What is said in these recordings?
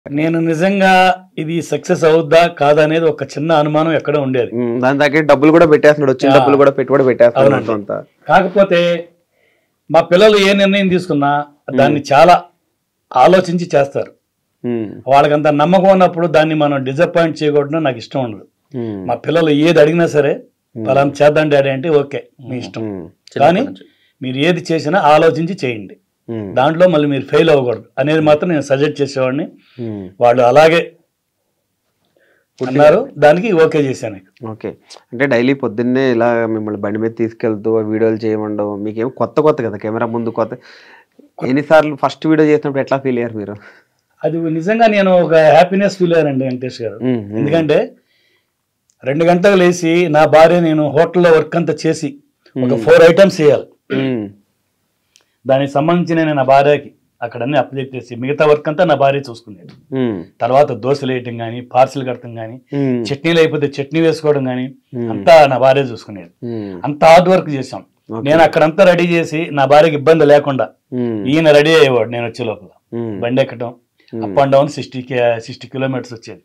నేను నిజంగా ఇది సక్సెస్ అవుద్దా కాదా అనేది ఒక చిన్న అనుమానం ఎక్కడ ఉండేది. దాని దగ్గర డబ్బులు కూడా పెట్టేస్తున్నాడు, వచ్చిన డబ్బులు కూడా పెట్టుబడి పెట్టేస్తున్నాడు అంతా. కాకపోతే మా పిల్లలు ఏ నిర్ణయం తీసుకున్నా దాన్ని చాలా ఆలోచించి చేస్తారు. వాళ్ళకంత నమ్మకం ఉన్నప్పుడు దాన్ని మనం డిసప్పాయింట్ చేయకూడదు, నాకు ఇష్టం ఉండదు. మా పిల్లలు ఏది అడిగినా సరే పలానా చేద్దాం డాడీ అంటే ఓకే మీ ఇష్టం, కానీ మీరు ఏది చేసినా ఆలోచించి చేయండి, దాంట్లో మళ్ళీ మీరు ఫెయిల్ అవ్వకూడదు అనేది మాత్రం నేను సజెస్ట్ చేసేవాడిని. వాళ్ళు అలాగే అన్నారు, దానికి ఓకే చేశాను. ఓకే, అంటే డైలీ పొద్దున్నే ఇలా మిమ్మల్ని బండి మీద తీసుకెళ్తూ వీడియోలు చేయమండవు, మీకేమో కొత్త కదా కెమెరా ముందు కొత్త. ఎన్నిసార్లు ఫస్ట్ వీడియో చేసినప్పుడు ఎట్లా ఫీల్ అయ్యారు మీరు? అది నిజంగా నేను ఒక హ్యాపీనెస్ ఫీల్ అయ్యానండి వెంకటేష్ గారు. ఎందుకంటే 2 గంటలు లేచి నా భార్య నేను హోటల్లో వర్క్ అంతా చేసి ఒక 4 ఐటమ్స్ చేయాలి, దానికి సంబంధించి నేను నా భార్యకి అక్కడ అన్ని అప్లై చేసి మిగతా వర్క్ అంతా నా భార్య చూసుకునేది. తర్వాత దోశలు వేయటం కానీ, పార్సిల్ కడటం కానీ, చట్నీలు అయిపోతే చట్నీ వేసుకోవడం కానీ అంతా నా భార్య చూసుకునేది. అంత హార్డ్ వర్క్ చేసాం. నేను అక్కడంతా రెడీ చేసి నా భార్యకి ఇబ్బంది లేకుండా ఈయన రెడీ అయ్యేవాడు. నేను వచ్చే లోపల బండి ఎక్కడం, అప్ అండ్ డౌన్ 60 కిలోమీటర్స్ వచ్చేది.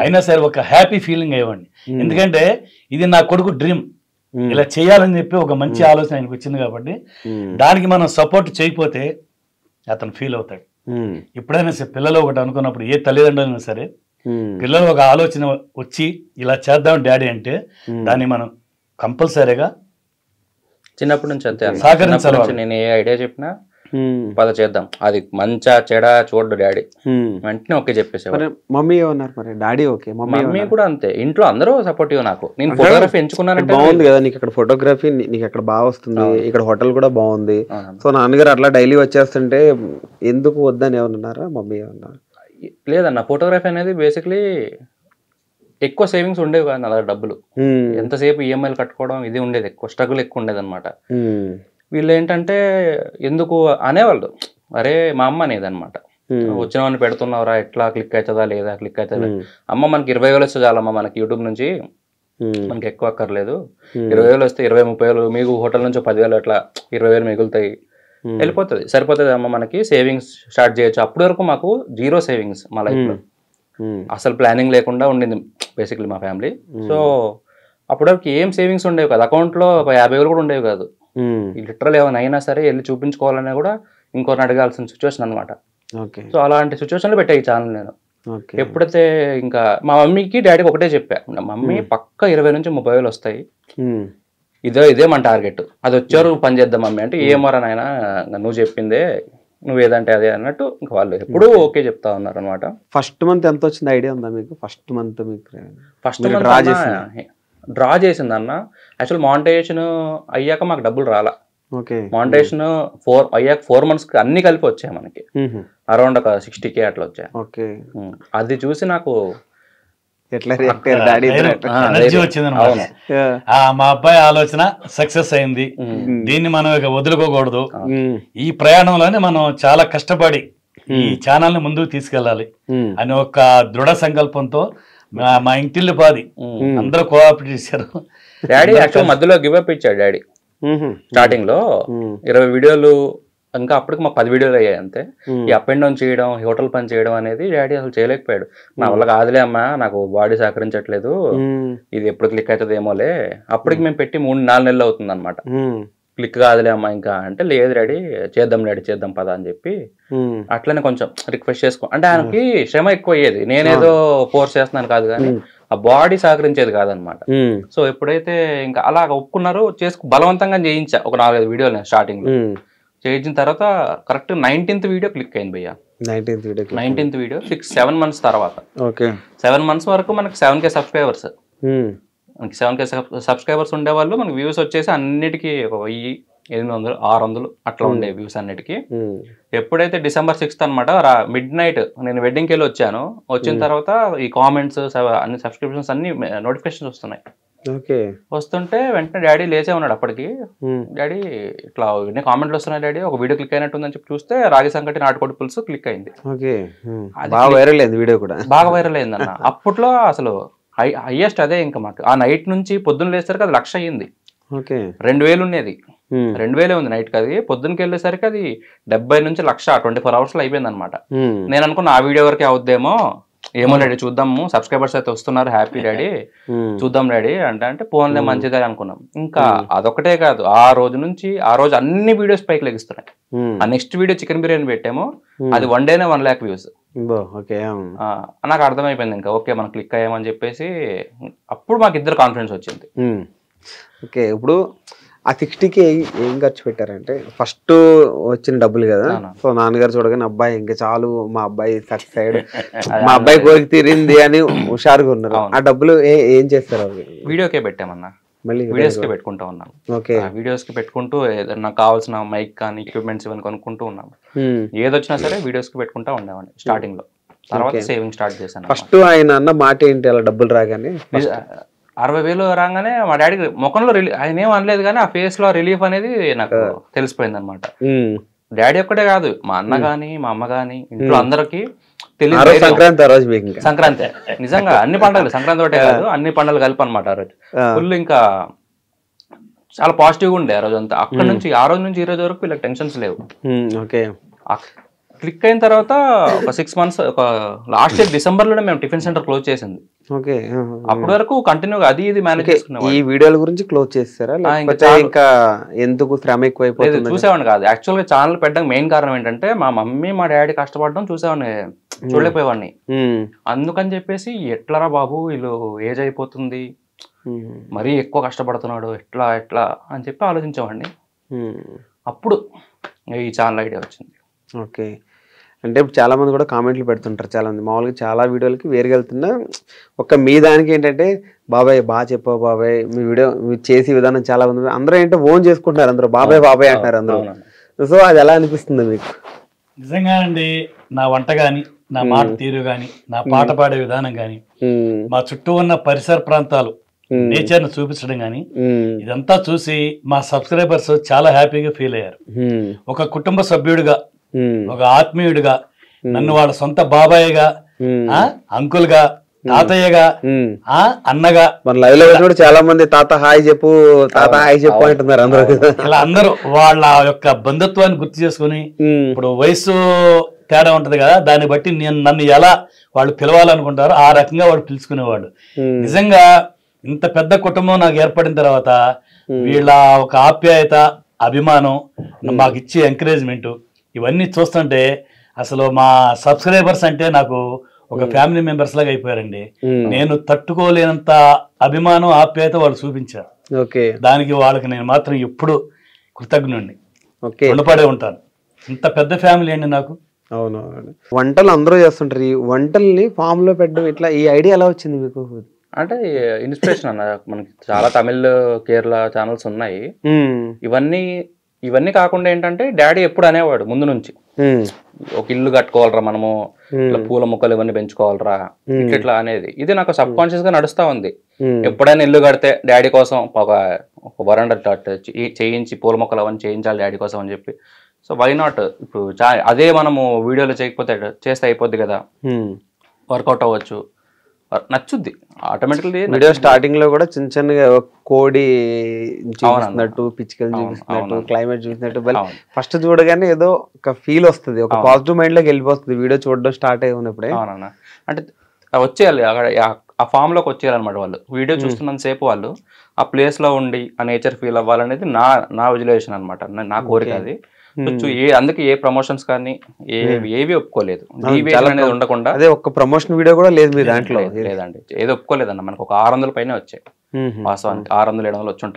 అయినా సరే ఒక హ్యాపీ ఫీలింగ్ అయ్యేవాడిని. ఎందుకంటే ఇది నా కొడుకు డ్రీమ్, ఇలా చేయాలని చెప్పి ఒక మంచి ఆలోచన ఆయనకు వచ్చింది కాబట్టి దానికి మనం సపోర్ట్ చేయకపోతే అతను ఫీల్ అవుతాడు. ఎప్పుడైనా సరే పిల్లలు ఒకటి అనుకున్నప్పుడు, ఏ తల్లిదండ్రులైనా సరే పిల్లలు ఒక ఆలోచన వచ్చి ఇలా చేద్దాం డాడీ అంటే దాన్ని మనం కంపల్సరీగా చిన్నప్పటి నుంచి అంతే సహకరించాలి. నేను ఏ ఐడియా చెప్పినా పద చేద్దాం, అది మంచా చెడా చూడు డాడీ వెంటనే ఓకే చెప్పేసేవాడు. మమ్మీ ఏమన్నారు మరి? డాడీ ఓకే, మమ్మీ కూడా అంతే. ఇంట్లో అందరూ సపోర్టివ్ నాకు. నేను ఫోటోగ్రఫీ ఎంచుకున్నానంటే బాగుంది కదా నీకు, అక్కడ ఫోటోగ్రఫీ నీకు అక్కడ బాగా వస్తుంది, ఇక్కడ హోటల్ కూడా బాగుంది. సో నాన్నగారు అట్లా డైలీ వచ్చేస్తుంటే ఎందుకు వద్దని ఏమన్నారా మమ్మీ? ఏమన్నారు? లేదన్న, ఫోటోగ్రఫీ అనేది బేసిక్లీ ఎక్కువ సేవింగ్స్ ఉండేవి కాదు నా దగ్గర, డబ్బులు ఎంతసేపు ఈఎంఐలు కట్టుకోవడం ఇది ఉండేది, ఎక్కువ స్ట్రగుల్ ఎక్కువ ఉండేది అనమాట. వీళ్ళు ఏంటంటే ఎందుకు అనేవాళ్ళు, అరే మా అమ్మ అనేది అనమాట, వచ్చిన వాడిని పెడుతున్నావురా, ఎట్లా క్లిక్ అవుతుందా లేదా, క్లిక్ అవుతుందా, అమ్మ మనకి 20,000 వస్తే చాలమ్మ మనకి యూట్యూబ్ నుంచి, మనకి ఎక్కువ అక్కర్లేదు, 20,000 వస్తే 20-30,000 మీకు హోటల్ నుంచి 10,000 అట్లా 20,000 మిగులుతాయి, వెళ్ళిపోతుంది, సరిపోతుంది అమ్మ మనకి, సేవింగ్స్ స్టార్ట్ చేయొచ్చు. అప్పటి వరకు మాకు 0 సేవింగ్స్ మా లైఫ్లో, అసలు ప్లానింగ్ లేకుండా ఉండింది బేసిక్లీ మా ఫ్యామిలీ. సో అప్పటివరకు ఏం సేవింగ్స్ ఉండేవి కాదు, అకౌంట్లో 50,000 కూడా ఉండేవి కాదు. లిటరల్ ఏమైనా అయినా సరే వెళ్ళి చూపించుకోవాలన్నా కూడా ఇంకోరిని అడగాల్సిన సిచ్యువేషన్ అనమాట. సో అలాంటి సిచ్యువేషన్లో పెట్టా ఈ ఛానల్ నేను. ఎప్పుడైతే ఇంకా మా మమ్మీకి డాడీకి ఒకటే చెప్పా, మమ్మీ పక్క 20,000-30,000 వస్తాయి, ఇదే మన టార్గెట్, అది వచ్చారు పని చేద్దాం మమ్మీ అంటే, ఏమరా నాయన నువ్వు చెప్పిందే, నువ్వు ఏదంటే అదే అన్నట్టు ఇంకా వాళ్ళు ఎప్పుడూ ఓకే చెప్తా ఉన్నారు అనమాట. ఫస్ట్ మంత్ ఎంత వచ్చింది ఐడియా ఉందా మీకు? ఫస్ట్ మంత్ డ్రా చేసింది అన్న. యాక్చువల్ మానిటైజేషన్ అయ్యాక మాకు డబ్బులు రాలా. మానిటైజేషన్ 4 months అన్ని కలిపి వచ్చాయి మనకి, అరౌండ్ ఒక 60K అట్లా వచ్చాయి. అది చూసి నాకు మా అబ్బాయి ఆలోచన సక్సెస్ అయింది, దీన్ని మనం ఇక వదులుకోకూడదు, ఈ ప్రయాణంలోనే మనం చాలా కష్టపడి ఈ ఛానల్ ని ముందుకు తీసుకెళ్ళాలి అని ఒక దృఢ సంకల్పంతో మా ఇంటిల్లి పాది అందరూ కోఆపరేట్ చేశారు. డాడీ యాక్చువల్ మధ్యలో గివ్ అప్ ఇచ్చాడు డాడీ స్టార్టింగ్ లో. 20 వీడియోలు, ఇంకా అప్పటికి మా 10 వీడియోలు అయ్యాయి అంతే. ఈ అప్ అండ్ డౌన్ చేయడం, హోటల్ పని చేయడం అనేది డాడీ అసలు చేయలేకపోయాడు. నా వల్ల కాదులే అమ్మా, నాకు బాడీ సహకరించట్లేదు, ఇది ఎప్పుడు క్లిక్ అవుతుంది ఏమోలే. అప్పటికి మేము పెట్టి 3-4 నెలలు అవుతుంది అనమాట. క్లిక్ కాదులే అమ్మా ఇంకా అంటే, లేదు డాడీ చేద్దాం డాడీ చేద్దాం పదా అని చెప్పి అట్లనే కొంచెం రిక్వెస్ట్ చేసుకో అంటే, ఆయనకి శ్రమ ఎక్కువ అయ్యేది, నేనేదో ఫోర్స్ చేస్తున్నాను కాదు కానీ ఆ బాడీ సహకరించేది కాదనమాట. సో ఎప్పుడైతే ఇంకా అలా ఒప్పుకున్నారో బలవంతంగా చేయించా ఒక 4-5 వీడియోలు నేను స్టార్టింగ్ లో చేయించిన తర్వాత కరెక్ట్ 19th వీడియో క్లిక్ అయింది భయ్యా. 19th వీడియో 7 months తర్వాత, 7 months వరకు మనకి 7K సబ్స్క్రైబర్స్, మనకి 7K సబ్స్క్రైబర్స్ ఉండేవాళ్ళు. మనకి వ్యూస్ వచ్చేసి అన్నిటికీ 1,000-800-600 అట్లా ఉండే వ్యూస్ అన్నిటికీ. ఎప్పుడైతే December 6th అనమాట midnight నేను వెడ్డింగ్కి వెళ్ళి వచ్చాను, వచ్చిన తర్వాత ఈ కామెంట్స్ అన్ని సబ్స్క్రిప్షన్స్ అన్ని నోటిఫికేషన్స్ వస్తున్నాయి. వస్తుంటే వెంటనే డాడీ లేచే ఉన్నాడు అప్పటికి. డాడీ ఇట్లా ఇవన్నీ కామెంట్లు వస్తున్నాయి డాడీ, ఒక వీడియో క్లిక్ అయినట్టుందని చెప్పి చూస్తే రాగి సంకటి నాటుకోడి పులుసు క్లిక్ అయింది. బాగా వైరల్ అయింది వీడియో కూడా, బాగా వైరల్ అయింది అన్న. అప్పట్లో అసలు హైయెస్ట్ అదే. ఇంకా మాకు ఆ నైట్ నుంచి పొద్దున్న లేసరికి అది 1,00,000 అయ్యింది. ఓకే 2000 ఉండేది, 2000 ఉంది నైట్. అది పొద్దునకి వెళ్ళేసరికి అది 70 నుంచి 1,00,000 24 hours లో అయిపోయింది అనమాట. నేను అనుకున్న ఆ వీడియో వరకే అవుద్దేమో, ఏమో డాడీ చూద్దాము, సబ్స్క్రైబర్స్ అయితే వస్తున్నారు, హ్యాపీ డాడీ చూద్దాం డాడీ అంటే ఫోన్లే మంచిదే అనుకున్నాం. ఇంకా అదొకటే కాదు, ఆ రోజు అన్ని వీడియోస్ పైకి లెగిస్తున్నాయి. ఆ నెక్స్ట్ వీడియో చికెన్ బిర్యానీ పెట్టాము, అది 1 డేనే 1 lakh views. నాకు అర్థమైపోయింది ఇంకా ఓకే మనం క్లిక్ అయ్యామని చెప్పేసి. అప్పుడు మాకు ఇద్దరు కాన్ఫిడెన్స్ వచ్చింది. ఓకే, ఇప్పుడు ఆ 60K ఏం ఖర్చు పెట్టారంటే ఫస్ట్ వచ్చిన డబ్బులు కదా. సో నాన్నగారు చూడగానే అబ్బాయి ఇంకా చాలు, మా అబ్బాయి సక్సెస్ అయ్యాడు, మా అబ్బాయి కోరిక తీరింది అని హుషారుగా ఉన్నారు. ఆ డబ్బులు ఏం చేస్తారు? వీడియోకే పెట్టామన్నా, మళ్ళీ వీడియోస్ కి పెట్టుకుంటా ఉన్నాం. వీడియోస్ కి పెట్టుకుంటూ నాకు కావాల్సిన మైక్ కానీ ఎక్విప్మెంట్స్ ఇవన్నీ కొనుక్కుంటూ ఉన్నాం. ఏదొచ్చినా సరే వీడియోస్ కి పెట్టుకుంటా ఉండేవాడిని స్టార్టింగ్ లో. తర్వాత సేవింగ్ స్టార్ట్ చేశాను. ఫస్ట్ ఆయన అన్న మాట ఏంటి, అలా డబ్బులు రాగానే 60,000 రాగానే మా డాడీ ముఖంలో ఆయన ఏం అనలేదు, కానీ ఆ ఫేస్ లో రిలీఫ్ అనేది నాకు తెలిసిపోయింది అనమాట. డాడీ ఒక్కటే కాదు, మా అన్న గాని మా అమ్మ గాని ఇంట్లో అందరికి తెలియదు. సంక్రాంతి నిజంగా అన్ని పండుగలు, సంక్రాంతి ఒకటే కాదు అన్ని పండుగలు కలిపి అనమాట. ఆ రోజు ఫుల్ ఇంకా చాలా పాజిటివ్ గా ఉండే ఆ రోజు అంతా. అక్కడ నుంచి ఆ రోజు నుంచి ఈ రోజు వరకు వీళ్ళకి టెన్షన్స్ లేవు. క్లిక్ అయిన తర్వాత ఒక 6 months, ఒక లాస్ట్ ఇయర్ డిసెంబర్ లోనే మేము టిఫిన్ సెంటర్ క్లోజ్ చేసింది. అప్పటి వరకు కంటిన్యూగా అది ఇది మేనేజ్ చేసుకున్నాం. ఈ వీడియోల గురించి క్లోజ్ చేస్తారా, ఇంకా ఎందుకు శ్రమ ఎక్కువైపోయింది? చూసేవాడిని కాదు యాక్చువల్ గా. ఛానల్ పెట్టడానికి మెయిన్ కారణం ఏంటంటే మా మమ్మీ మా డాడీ కష్టపడడం చూసేవాడిని, చూడలేకపోయేవాడిని. అందుకని చెప్పేసి ఎట్లరా బాబు వీళ్ళు ఏజ్ అయిపోతుంది, మరీ ఎక్కువ కష్టపడుతున్నాడు, ఎట్లా ఎట్లా అని చెప్పి ఆలోచించేవాడిని. అప్పుడు ఈ ఛానల్ ఐడియా వచ్చింది. ఓకే, అంటే ఇప్పుడు చాలా మంది కూడా కామెంట్లు పెడుతుంటారు, చాలా మంది మామూలుగా చాలా వీడియోలకి వేరుగా వెళ్తున్నా, ఒక మీ దానికి ఏంటంటే బాబాయ్ బాగా చెప్పావు బాబాయ్, మీ వీడియో చేసే విధానం చాలా మంది అందరూ ఏంటో ఓన్ చేసుకుంటున్నారు, అందరూ బాబాయ్ బాబాయ్ అంటారు అందరూ. సో అది ఎలా అనిపిస్తుంది మీకు? నిజంగా అండి, నా వంట కానీ, నా మాట తీరు కానీ, నా పాట పాడే విధానం కానీ, మా చుట్టూ ఉన్న పరిసర ప్రాంతాలు నేచర్ ను చూపించడం కానీ, ఇదంతా చూసి మా సబ్స్క్రైబర్స్ చాలా హ్యాపీగా ఫీల్ అయ్యారు. ఒక కుటుంబ సభ్యుడిగా, ఒక ఆత్మీయుడిగా, నన్ను వాళ్ళ సొంత బాబాయ్గా, అంకుల్ గా, తాతయ్యగా, అన్నగా, మన లైవ్ లో కూడా చాలా మంది తాత హాయ్ చెప్పు, తాత హాయ్ చెప్పు అంటున్నారు అందరూ. ఇలా అందరూ వాళ్ళ యొక్క బంధుత్వాన్ని గుర్తు చేసుకుని, ఇప్పుడు వయసు తేడా ఉంటది కదా, దాన్ని బట్టి నన్ను ఎలా వాళ్ళు పిలవాలనుకుంటారో ఆ రకంగా వాళ్ళు పిలుచుకునేవాళ్ళు. నిజంగా ఇంత పెద్ద కుటుంబం నాకు ఏర్పడిన తర్వాత వీళ్ళ ఒక ఆప్యాయత, అభిమానం, మాకు ఇచ్చే ఎంకరేజ్మెంట్, ఇవన్నీ చూస్తుంటే అసలు మా సబ్స్క్రైబర్స్ అంటే నాకు ఒక ఫ్యామిలీ మెంబర్స్ లాగా అయిపోయారండి. నేను తట్టుకోలేనంత అభిమానం, ఆప్యాయత వాళ్ళు చూపించారు. దానికి వాళ్ళకి నేను మాత్రం ఎప్పుడు కృతజ్ఞుడిని, రుణపడే ఉంటాను. ఇంత పెద్ద ఫ్యామిలీ అండి నాకు. అవునవును, వంటలు అందరూ చేస్తుంటారు. ఈ వంటల్ని ఫామ్ లో పెట్టడం ఇట్లా, ఈ ఐడియా ఎలా వచ్చింది మీకు? అంటే ఇన్స్పిరేషన్ అన్న, మనకి చాలా తమిళ్, కేరళ ఛానల్స్ ఉన్నాయి. ఇవన్నీ కాకుండా ఏంటంటే డాడీ ఎప్పుడు అనేవాడు ముందు నుంచి, ఒక ఇల్లు కట్టుకోవాలరా మనము, పూల మొక్కలు ఇవన్నీ పెంచుకోవాలరా ఇట్లా అనేది. ఇది నాకు సబ్ కాన్షియస్ గా నడుస్తా ఉంది. ఎప్పుడైనా ఇల్లు కడితే డాడీ కోసం ఒక వరండా చేయించి పూల మొక్కలు అవన్నీ చేయించాలి డాడీ కోసం అని చెప్పి. సో వై నాట్, ఇప్పుడు అదే మనము వీడియోలో చేయకపోతే చేస్తే అయిపోద్ది కదా, వర్కౌట్ అవ్వచ్చు, నచ్చుద్ది ఆటోమేటిక్లీ. వీడియో స్టార్టింగ్ లో కూడా చిన్న చిన్నగా కోడి చూపిస్తున్నట్టు, పిచ్చుకలు చూపిస్తున్నట్టు, క్లైమేట్ చూసినట్టు, ఫస్ట్ చూడగానే ఏదో ఒక ఫీల్ వస్తుంది, ఒక పాజిటివ్ మైండ్ లోకి వెళ్ళిపోతుంది వీడియో చూడడం స్టార్ట్ అయినప్పుడే. అవునన్నా, అంటే వచ్చేయాలి ఆ ఫామ్ లోకి వచ్చేయాలన్నమాట. వాళ్ళు వీడియో చూస్తున్నంత సేపు వాళ్ళు ఆ ప్లేస్ లో ఉండి ఆ నేచర్ ఫీల్ అవ్వాలనేది నా విజువలైజేషన్ అనమాట, నా కోరిక అది. అందుకే ఏ ప్రమోషన్స్ కానీ ఏవి ఒప్పుకోలేదు, అనేది ఉండకుండా. అదే ఒక ప్రమోషన్ వీడియో కూడా లేదు మీ దాంట్లో? లేదండి, ఏది ఒప్పుకోలేదన్న. మనకు ఒక 600 పైన వచ్చాయి వాస్తవానికి, 600-700 వచ్చి ఉంటాయి.